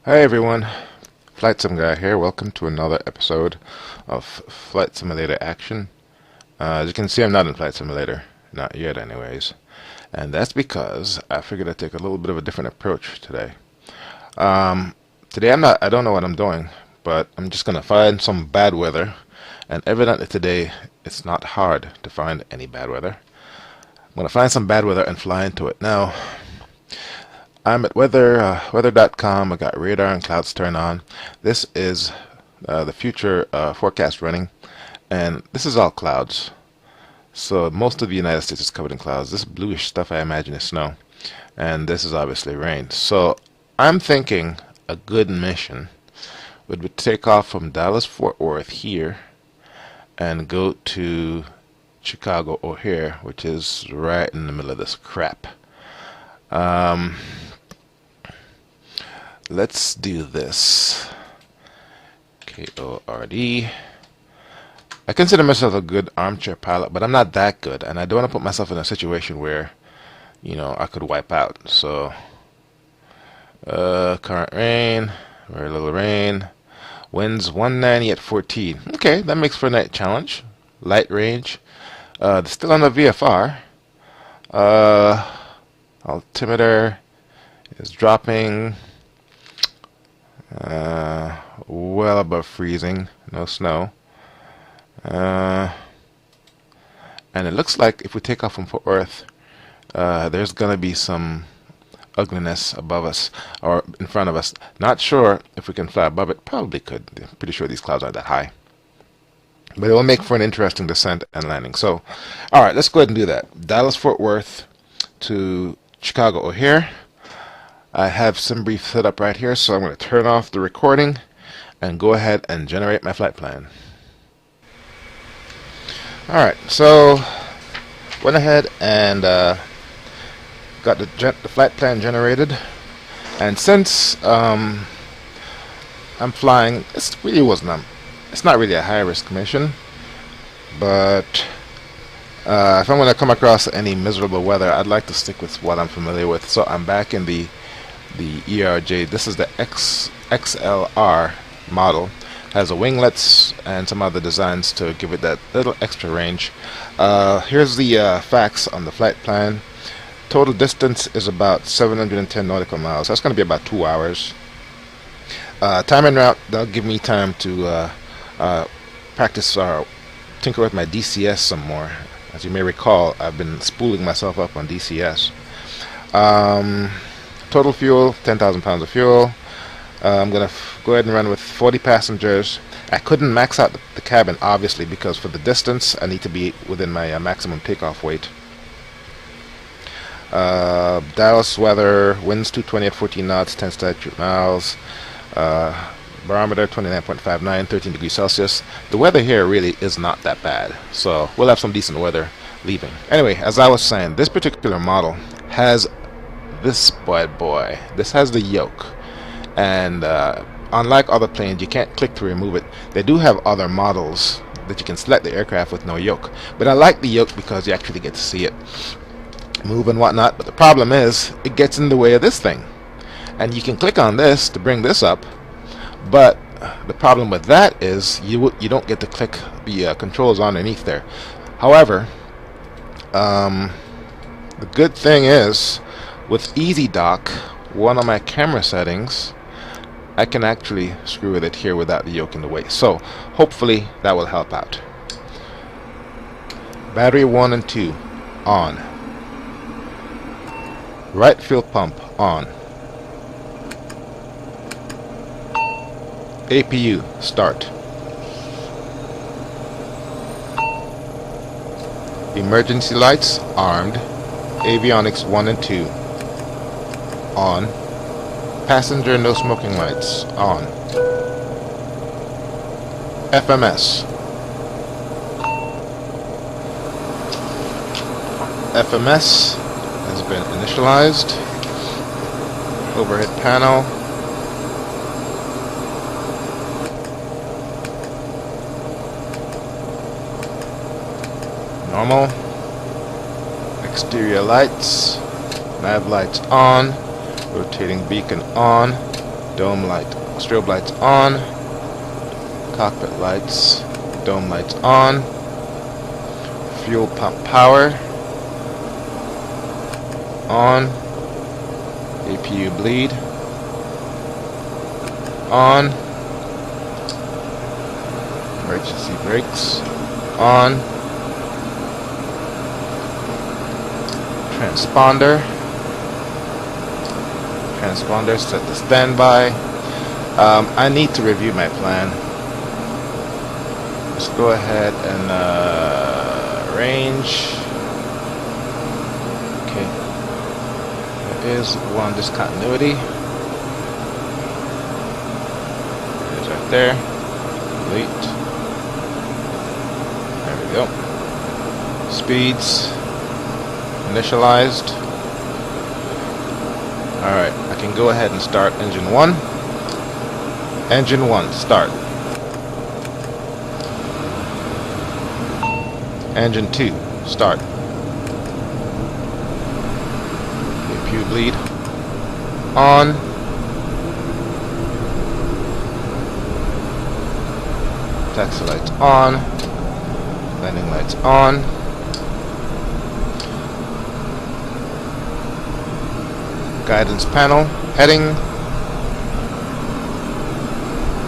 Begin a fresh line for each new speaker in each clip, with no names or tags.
Hi everyone, FlightSimGuy here. Welcome to another episode of Flight Simulator Action. As you can see, I'm not in Flight Simulator, not yet anyways. And that's because I figured I'd take a little bit of a different approach today. Today I don't know what I'm doing, but I'm just gonna find some bad weather. And evidently today, it's not hard to find any bad weather. I'm gonna find some bad weather and fly into it. Now, I'm at weather.com. I got radar and clouds turned on. This is the future forecast running, and this is all clouds. So most of the United States is covered in clouds. This bluish stuff I imagine is snow, and this is obviously rain. So I'm thinking a good mission would be to take off from Dallas Fort Worth here and go to Chicago O'Hare, which is right in the middle of this crap. Let's do this. KORD. I consider myself a good armchair pilot, but I'm not that good, and I don't want to put myself in a situation where, I could wipe out. So, current rain, very little rain. Winds 190 at 14. Okay, that makes for a night challenge. Light range. Still on the VFR. Altimeter is dropping. Well above freezing, no snow. And it looks like if we take off from Fort Worth, there's gonna be some ugliness above us or in front of us. Not sure if we can fly above it. Probably could. I'm pretty sure these clouds aren't that high. But it will make for an interesting descent and landing. So, alright, let's go ahead and do that. Dallas Fort Worth to Chicago O'Hare. I have SimBrief set up right here, so I'm going to turn off the recording and go ahead and generate my flight plan. Alright, so went ahead and got the flight plan generated, and since I'm flying, it's not really a high risk mission, but if I'm going to come across any miserable weather, I'd like to stick with what I'm familiar with. So I'm back in the ERJ. This is the XLR model. Has a winglets and some other designs to give it that little extra range. Here's the facts on the flight plan. Total distance is about 710 nautical miles. That's going to be about 2 hours. Time en route, that'll give me time to practice or tinker with my DCS some more. As you may recall, I've been spooling myself up on DCS. Total fuel, 10,000 pounds of fuel. I'm going to go ahead and run with 40 passengers. I couldn't max out the cabin, obviously, because for the distance, I need to be within my maximum takeoff weight. Dallas weather, winds 220 at 14 knots, 10 statute miles. Barometer 29.59, 13 degrees Celsius. The weather here really is not that bad, so we'll have some decent weather leaving. Anyway, as I was saying, this particular model has this boy. This has the yoke, and unlike other planes, you can't click to remove it. They do have other models that you can select the aircraft with no yoke, but I like the yoke because you actually get to see it move and whatnot. But the problem is it gets in the way of this thing, and you can click on this to bring this up, but the problem with that is you don't get to click the controls underneath there. However, the good thing is, with Easy Dock, one of my camera settings, I can actually screw with it here without the yoke in the way. So hopefully that will help out. Battery 1 and 2 on. Right fuel pump on. APU start. Emergency lights armed. Avionics 1 and 2 on. Passenger no smoking lights on. FMS. FMS has been initialized. Overhead panel. Normal. Exterior lights. Nav lights on. Rotating beacon on. Dome light, strobe lights on. Cockpit lights, dome lights on. Fuel pump power on. APU bleed on. Emergency brakes on. Transponder set to standby. I need to review my plan. Let's go ahead and range. Okay, there is one discontinuity. It is right there. Delete. There we go. Speeds initialized. Alright, I can go ahead and start engine 1. Engine 1, start. Engine 2, start. APU bleed on. Taxi lights on. Landing lights on. Guidance panel, heading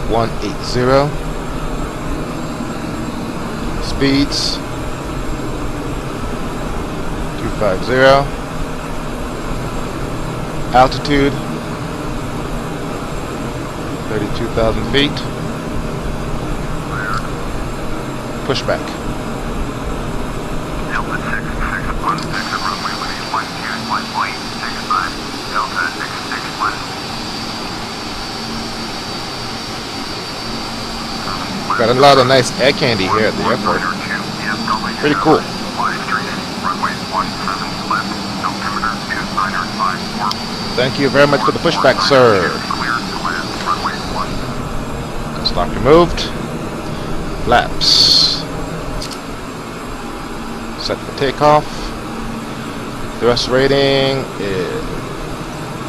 180. Speeds 250. Altitude 32,000 feet. Pushback.
Delta 661, exit runway with 121.65. Delta 661.
Got a lot of nice air candy here at the airport. Pretty cool. Thank you very much for the pushback, sir. Stock removed. Flaps. Set for takeoff. Thrust rating is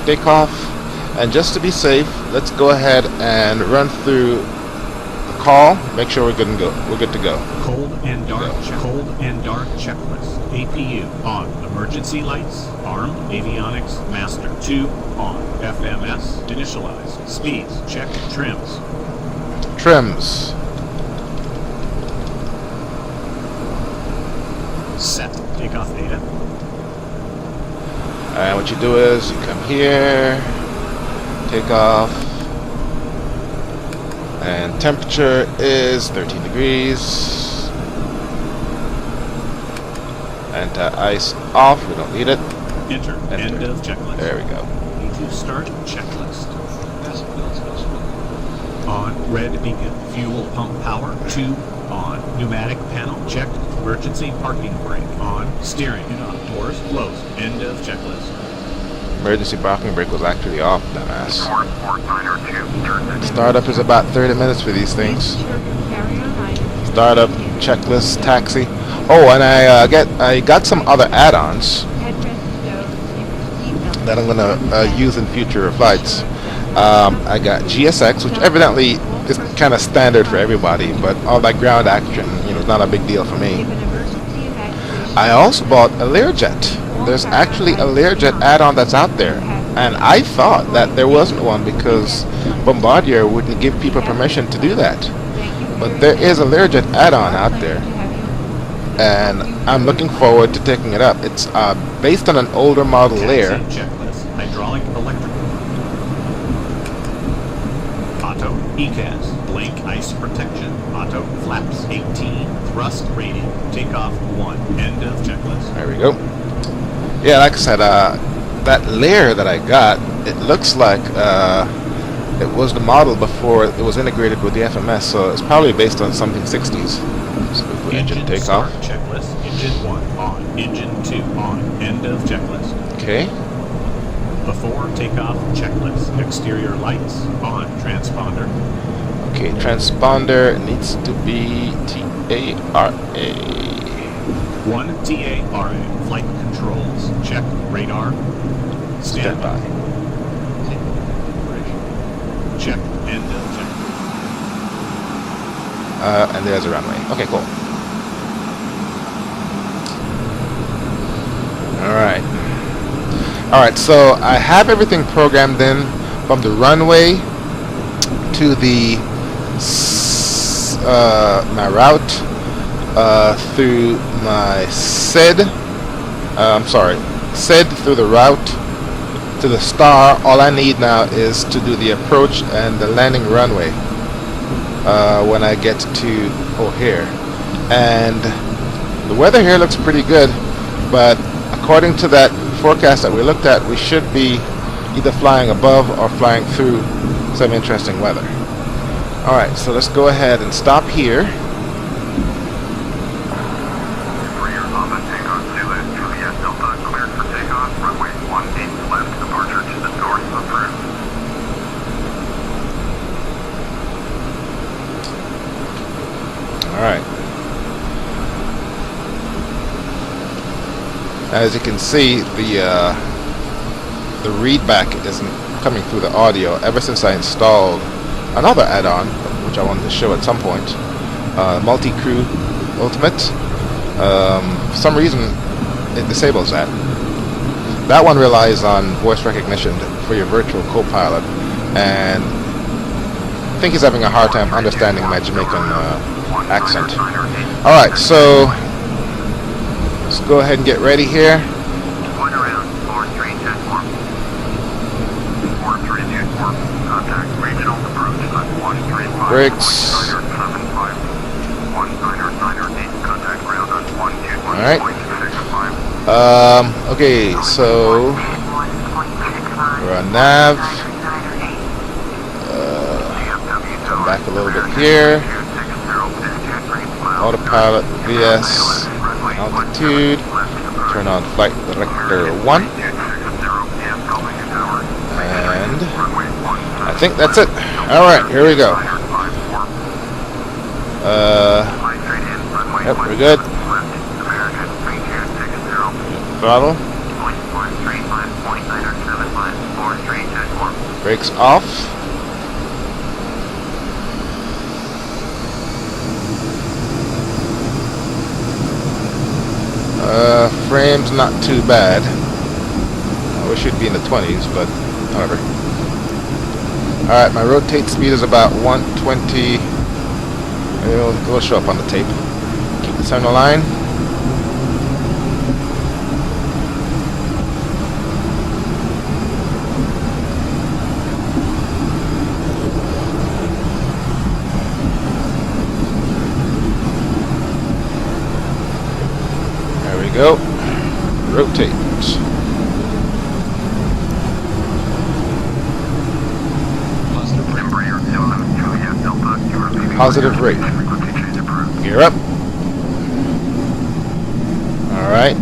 takeoff. And just to be safe, let's go ahead and run through the call. Make sure we're good and go. We're good to go.
Cold and dark checklist. APU on. Emergency lights. Armed. Avionics. Master. 2 on. FMS. Initialized. Speeds. Check. Trims.
Trims.
Set. Takeoff data.
And what you do is you come here, take off, and temperature is 13 degrees. Anti-ice off, we don't need it.
Enter. End of checklist.
There we go.
E2 start checklist. On. Red beacon. Fuel pump power. 2 on. Pneumatic panel checked. Emergency parking brake on. Steering on. Doors closed. End of checklist.
Emergency parking brake was actually off, dumbass. Startup is about 30 minutes for these things. Startup, checklist, taxi. Oh, and I got some other add-ons that I'm gonna use in future flights. I got GSX, which evidently is kind of standard for everybody, but all that ground action, is not a big deal for me. I also bought a Learjet. There's actually a Learjet add-on that's out there, and I thought that there wasn't one because Bombardier wouldn't give people permission to do that. But there is a Learjet add-on out there, and I'm looking forward to taking it up. It's based on an older model Lear.
Checklist. Hydraulic, electrical. Auto, ECAS, blank ice protection. Auto, flaps 18, thrust rating, takeoff 1, end of checklist.
There we go. Yeah, like I said, that Lear that I got, it looks like it was the model before it was integrated with the FMS, so it's probably based on something 60s. So we put engine takeoff.
Start checklist. Engine 1 on. Engine 2 on. End of checklist.
Okay.
Before takeoff checklist. Exterior lights on. Transponder.
Okay, transponder needs to be TARA.
1 TARA. Flight controls. Check. Radar. Standby.
And there's a runway. Okay, cool. Alright. Alright, so I have everything programmed in from the runway to the my route through my SID. SID through the route to the star. All I need now is to do the approach and the landing runway when I get to O'Hare. And the weather here looks pretty good, but according to that forecast that we looked at, we should be either flying above or flying through some interesting weather. Alright, so let's go ahead and stop here. Alright. As you can see, the readback isn't coming through the audio ever since I installed another add-on, which I wanted to show at some point, Multi-Crew Ultimate. For some reason, it disables that. That one relies on voice recognition for your virtual co-pilot, and I think he's having a hard time understanding my Jamaican accent. Alright, so let's go ahead and get ready here. Brakes. Alright. Okay, so we're on nav. Come back a little bit here. Autopilot VS altitude. Turn on flight director 1. And I think that's it. Alright, here we go. Yep, we're good. Throttle. Brakes off. Frames not too bad. I wish it'd be in the 20s, but whatever. Alright, my rotate speed is about 120. It'll show up on the tape. Keep the center line. There we go. Rotate. Positive rate. Gear up. Alright.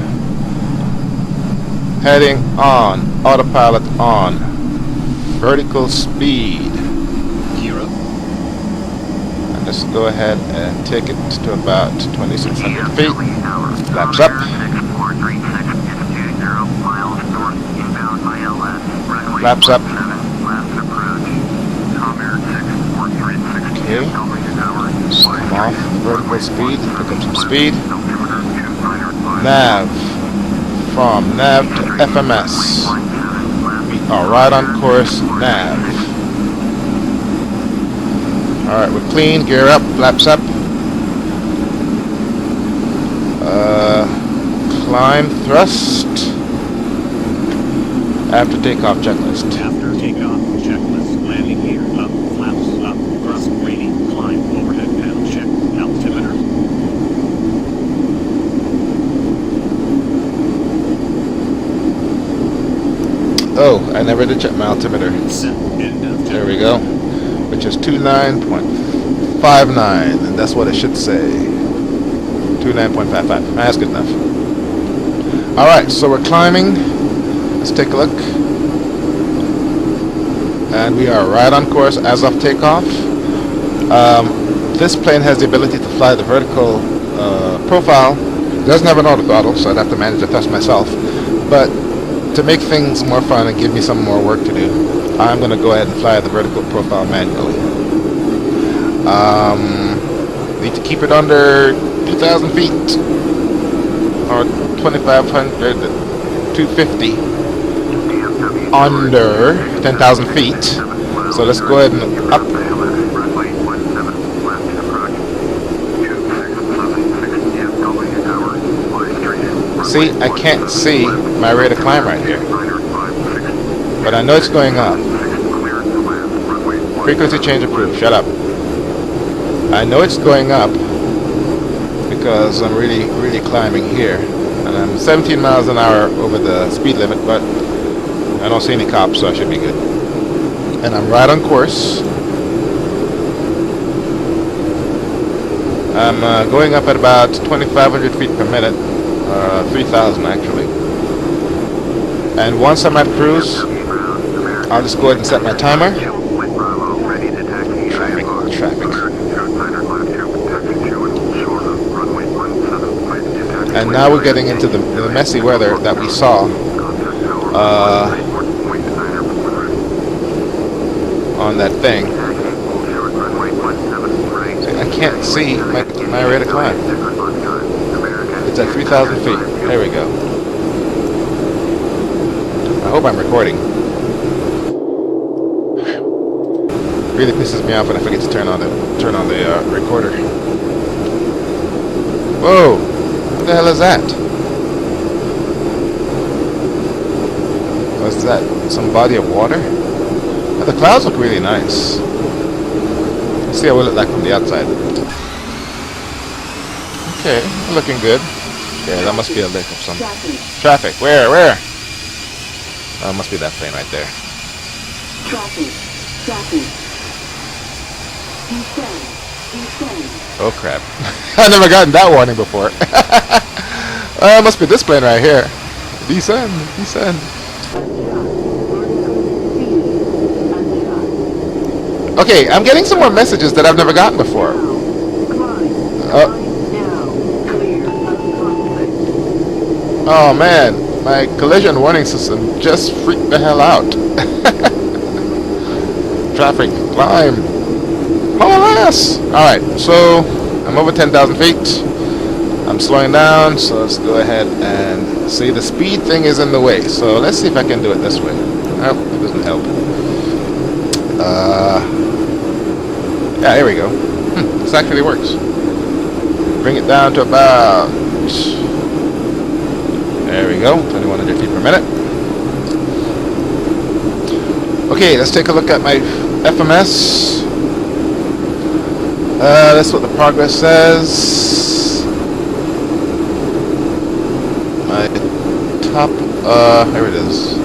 Heading on. Autopilot on. Vertical speed.
Gear up.
And let's go ahead and take it to about 2,600 feet. Flaps up. Flaps up. Okay. Just come off vertical speed, pick up some speed. Nav. From nav to FMS. We are right on course, nav. Alright, we're clean, gear up, flaps up. Climb thrust. After takeoff checklist.
After takeoff checklist. Landing gear up, flaps up, thrust rating, climb, overhead panel check, altimeter.
Oh, I never did check my altimeter.
Set end of
There we go. Which is 29.59, and that's what it should say. 29.55. That's good enough. Alright, so we're climbing. Let's take a look. And we are right on course as of takeoff. This plane has the ability to fly the vertical profile. It doesn't have an auto throttle, so I'd have to manage the thrust myself. But to make things more fun and give me some more work to do, I'm going to go ahead and fly the vertical profile manually. Need to keep it under 2,000 feet or 2,500, 250. Under 10,000 feet. So let's go ahead and up. See, I can't see my rate of climb right here, but I know it's going up. Frequency change approved. Shut up. I know it's going up because I'm really climbing here, and I'm 17 miles an hour over the speed limit, but I don't see any cops, so I should be good. And I'm right on course. I'm going up at about 2,500 feet per minute, 3,000 actually. And once I'm at cruise, I'll just go ahead and set my timer. Traffic. And now we're getting into the messy weather that we saw on that thing. I can't see my rate of climb. It's at 3,000 feet. There we go. I hope I'm recording. Really pisses me off when I forget to turn on the recorder. Whoa! What the hell is that? What's that? Some body of water? Oh, the clouds look really nice. Let's see what it look like from the outside. Okay, looking good. Yeah, that must be a lick of some traffic. Where? Oh, it must be that plane right there.
Traffic. Descend.
Oh crap. I've never gotten that warning before. It must be this plane right here. Descend. Okay, I'm getting some more messages that I've never gotten before. Oh man, my collision warning system just freaked the hell out. Traffic, climb. Alas! Alright, so I'm over 10,000 feet. I'm slowing down, so let's go ahead and see. The speed thing is in the way, so let's see if I can do it this way. Oh, it doesn't help. Yeah, here we go. This actually works. Bring it down to about... There we go, 2,100 feet per minute. Okay, let's take a look at my FMS. That's what the progress says. My top, here it is.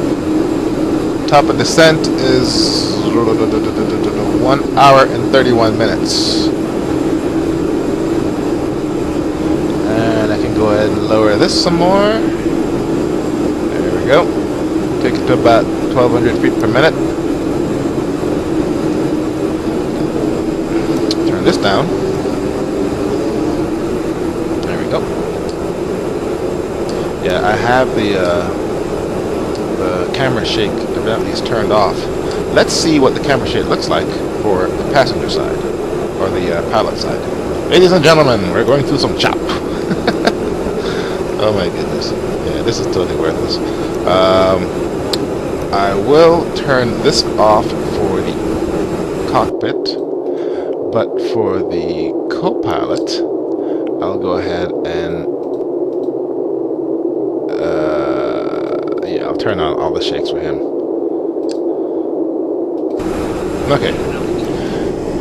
Top of descent is 1 hour and 31 minutes. And I can go ahead and lower this some more. There we go. Take it to about 1,200 feet per minute. Turn this down. There we go. Yeah, I have the camera shake evidently is turned off. Let's see what the camera shake looks like for the passenger side, or the pilot side. Ladies and gentlemen, we're going through some chop. Oh my goodness. Yeah, this is totally worthless. I will turn this off for the cockpit, but for the co-pilot, I'll go ahead and yeah, I'll turn on all the shakes for him. Okay.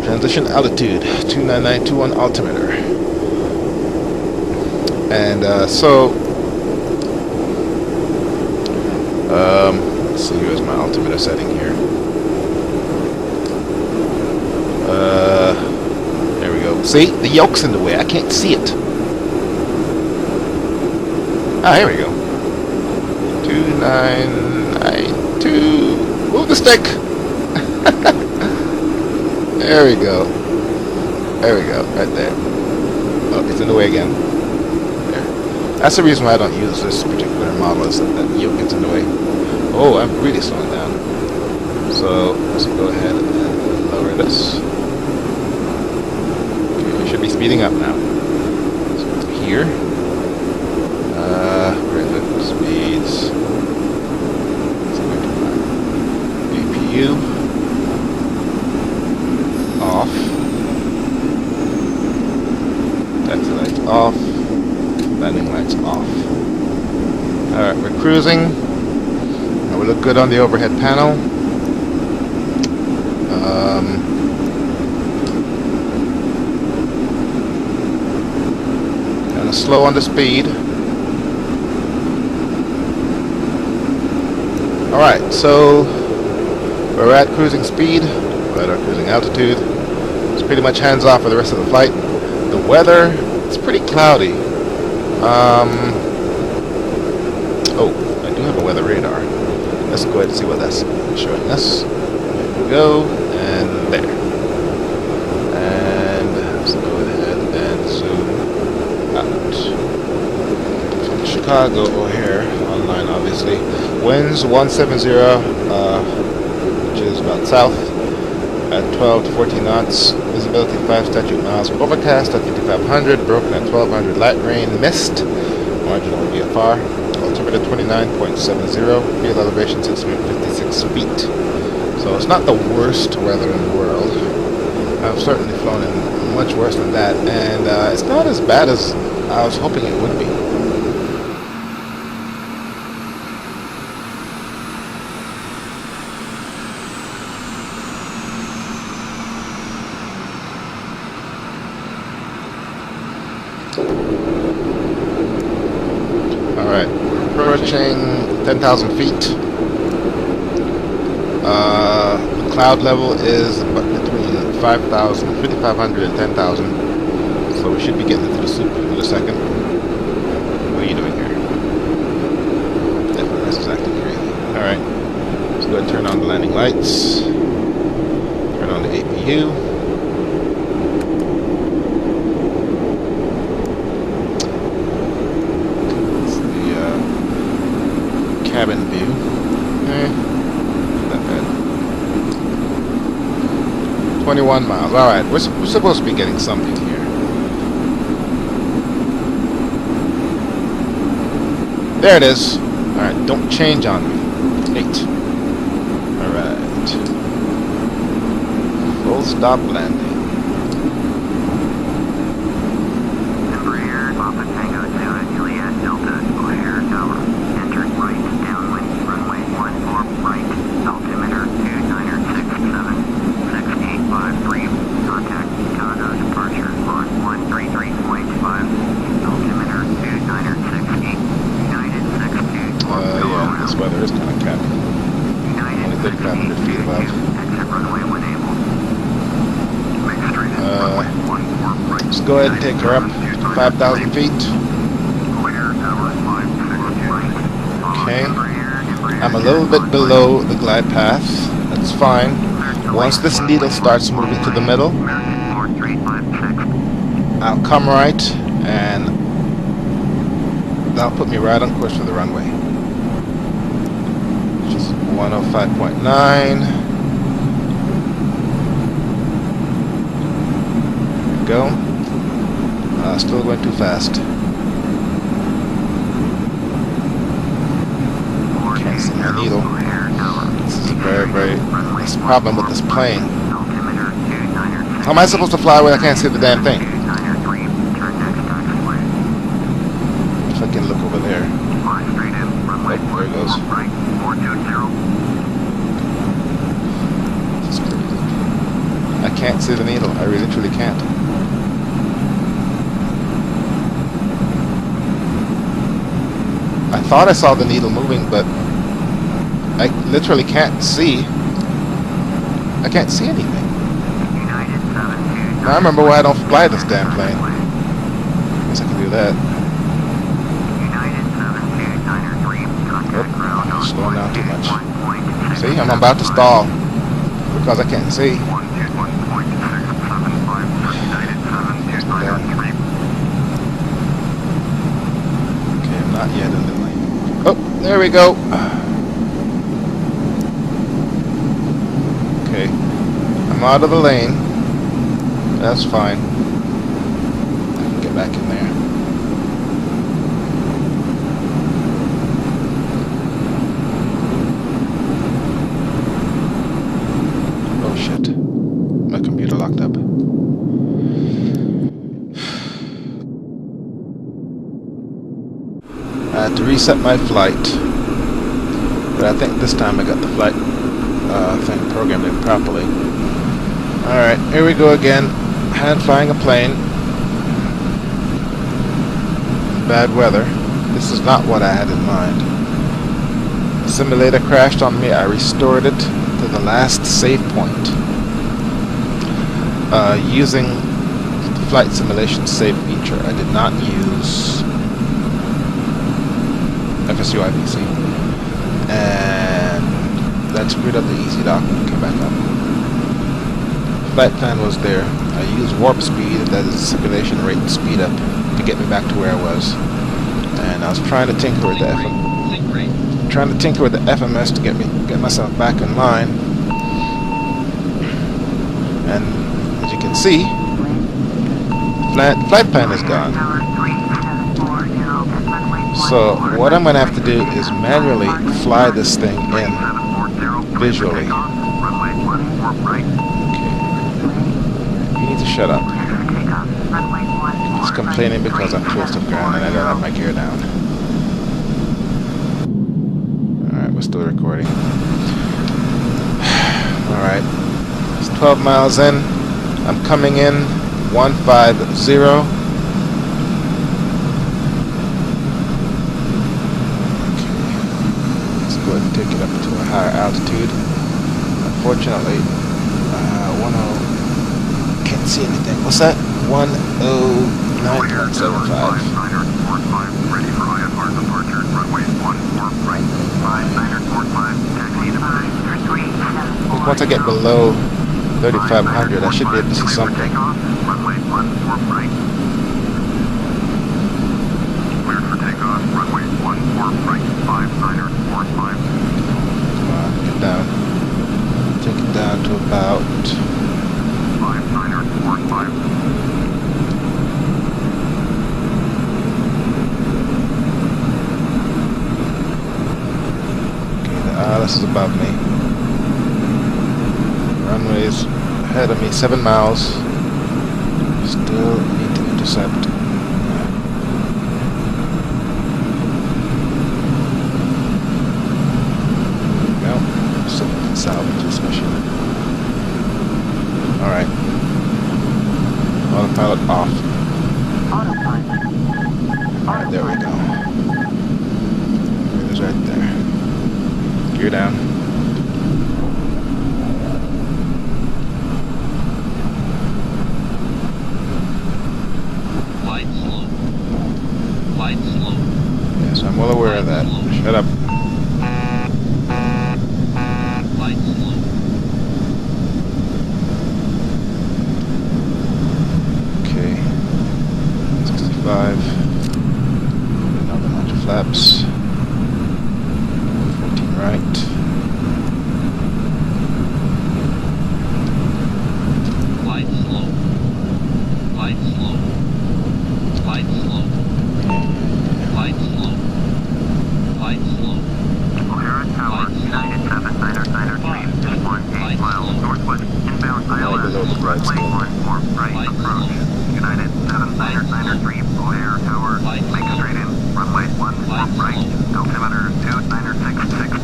Transition altitude 29921 altimeter. And so let's see, here's my altimeter setting here. There we go. See, the yoke's in the way. I can't see it. Ah, here we go. 2992. Move the stick. There we go. There we go. Right there. Oh, it's in the way again. There. That's the reason why I don't use this particular model, is that yoke gets in the way. Oh, I'm really slowing down. So let's go ahead and lower this. Okay, should be speeding up now. So it's here. Where is it? Speeds. APU. Off. Taxi lights off. Landing lights off. Alright, we're cruising. Now we look good on the overhead panel. Kind of slow on the speed. Alright, so we're at cruising speed. We're at our cruising altitude. It's pretty much hands off for the rest of the flight. The weather, it's pretty cloudy. Oh, I do have a weather radar. Let's go ahead and see what that's showing us. There we go, and there. And let's go ahead and zoom out. From Chicago O'Hare, online obviously. Winds 170, which is about south, at 12 to 14 knots. Visibility 5 statute miles. Overcast at 5500, broken at 1200. Light rain, mist. Marginal VFR. Altimeter 29.70. Field elevation 656 feet. So it's not the worst weather in the world. I've certainly flown in much worse than that, and it's not as bad as I was hoping it would be. Alright, approaching 10,000 feet. The cloud level is between 5,500 and 10,000. So we should be getting into the soup in a second. What are you doing here? Definitely, that's exactly crazy. Alright, let's go ahead and turn on the landing lights. Turn on the APU. Cabin view. Not that bad. 21 miles. Alright, we're supposed to be getting something here. There it is. Alright, don't change on me. 8. Alright. Full stop landing.
Embraer, Papa Tango 2 at Juliet Delta, O'Hare Tower. Entered right, downwind, runway 14 right, altimeter 2967, 6853. Contact Chicago departure on 133.5, altimeter 2968. United 62.
Yeah, this weather is kind of cappy.
United
Only 3,500 feet above.
Exit runway when able. Make straight at runway 14 right.
Let's go ahead and take her up 5,000 feet.
O'Hare Tower 562 right.
Okay. I'm a little bit below the glide path. That's fine. Once this needle starts moving to the middle, I'll come right, and that'll put me right on course for the runway. Which is 105.9. There we go. Still going too fast. Can't see my needle. This is that's the problem with this plane. How am I supposed to fly when I can't see the damn thing? If I can look over there. Oh, there it goes. This is crazy. I can't see the needle. I really truly can't. I thought I saw the needle moving, but I literally can't see. I can't see anything. Now I remember why I don't fly this damn plane. Guess I can do that. Oh, slowing down too much. See, I'm about to stall because I can't see. Okay, I'm not yet in the lane. Oh, there we go. Okay, I'm out of the lane. That's fine. get back in there. Oh shit. My computer locked up. I had to reset my flight. But I think this time I got the flight thing programmed in properly. Alright, here we go again. Hand flying a plane. Bad weather. This is not what I had in mind. The simulator crashed on me. I restored it to the last save point. Using the flight simulation save feature. I did not use FSUI PC. And that screwed up the easy dock when it came back up. Flight plan was there. I used warp speed, that is simulation rate and speed up, to get me back to where I was. And I was trying to tinker with the FMS to get myself back in line. And as you can see, flight plan is gone. So what I'm going to have to do is manually fly this thing in visually. You need to shut up. He's complaining because I'm close to the ground and I don't have my gear down. Alright, we're still recording. Alright, it's 12 miles in. I'm coming in 150. Take it up to a higher altitude. Unfortunately, can't see anything. What's that? 109.75.
Ready for IFR departure. Runway 14 right. 5945. Taxi to 937.
Once I get below 3,500, I should be able to see something.
Runway 14 right. Cleared for takeoff. Runway 14 right. 5945.
Get down. Take it down to about
5945.
Okay, the ILS is above me. Runway's ahead of me, 7 miles. Still need to intercept. Salvage this mission. Alright. Autopilot off. Alright, there we go. It is right there. Gear down.
Flight slow. Flight slow.
Yes, I'm well aware of that. Shut up. Another bunch of flaps. 14 right.
Flight slow. Flight slow. Flight slow. Flight slow. Flight slow.
O'Hara Tower, United 7993, just 18 miles northwest, inbound ILS, runway 14 right, approach. United 7993, O'Hara Tower, make straight in, runway 14 right, altimeter 2966.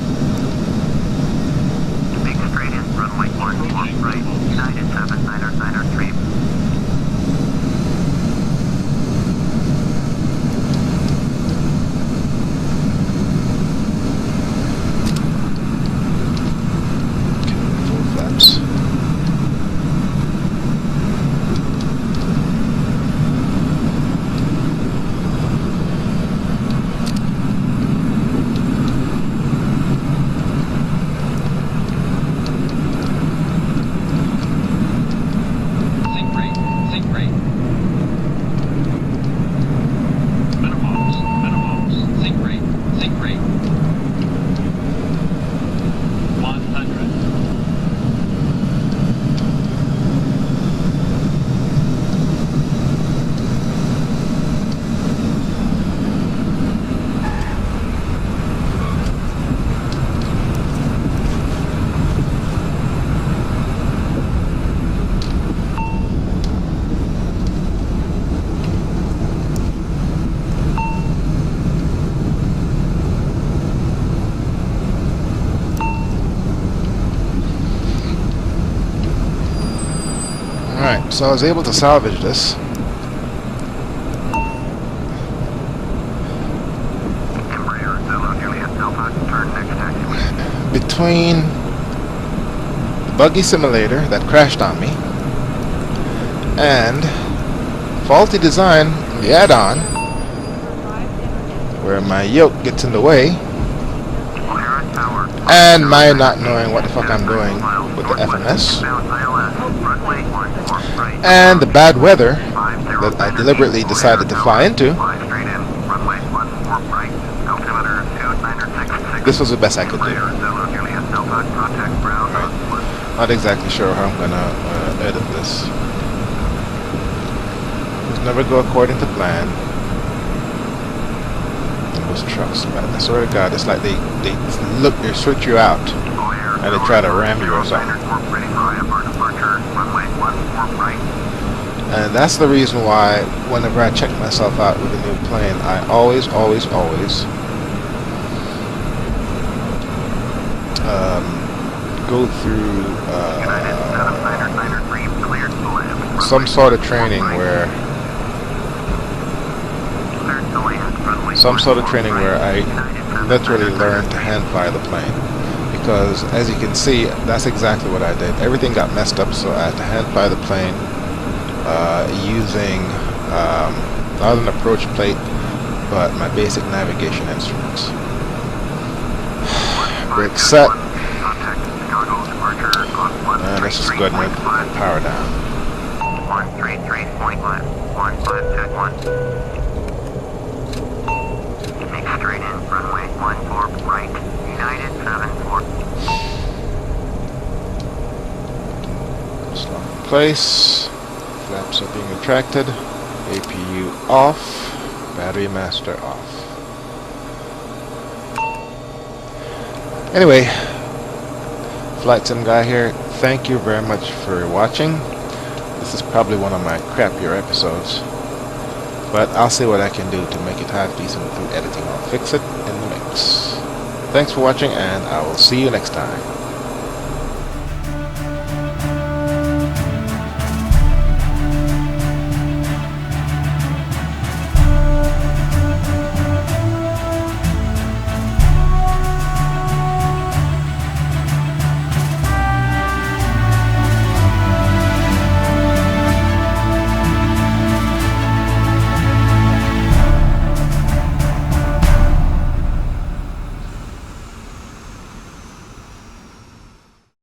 Make straight in, runway 14 right, United 7993.
So I was able to salvage this. Between the buggy simulator that crashed on me and faulty design in the add-on where my yoke gets in the way and my not knowing what the fuck I'm doing with the FMS and the bad weather that I deliberately decided to fly into, this was the best I could do. Not exactly sure how I'm gonna edit this. Things never go according to plan. Those trucks, man, I swear to God, it's like they switch you out and they try to ram you or something. And that's the reason why whenever I check myself out with a new plane, I always go through some sort of training where I literally learn to hand fly the plane, because as you can see, that's exactly what I did. Everything got messed up, so I had to hand fly the plane using not an approach plate but my basic navigation instruments. Brake set, and let's just go ahead and power down.
133.11521. Make straight in, runway 14 right, United 74.
Lock in place, flaps are being retracted, APU off, battery master off. Anyway, FlightSimGuy here. Thank you very much for watching. This is probably one of my crappier episodes, but I'll see what I can do to make it half decent through editing. I'll fix it in the mix. Thanks for watching, and I will see you next time.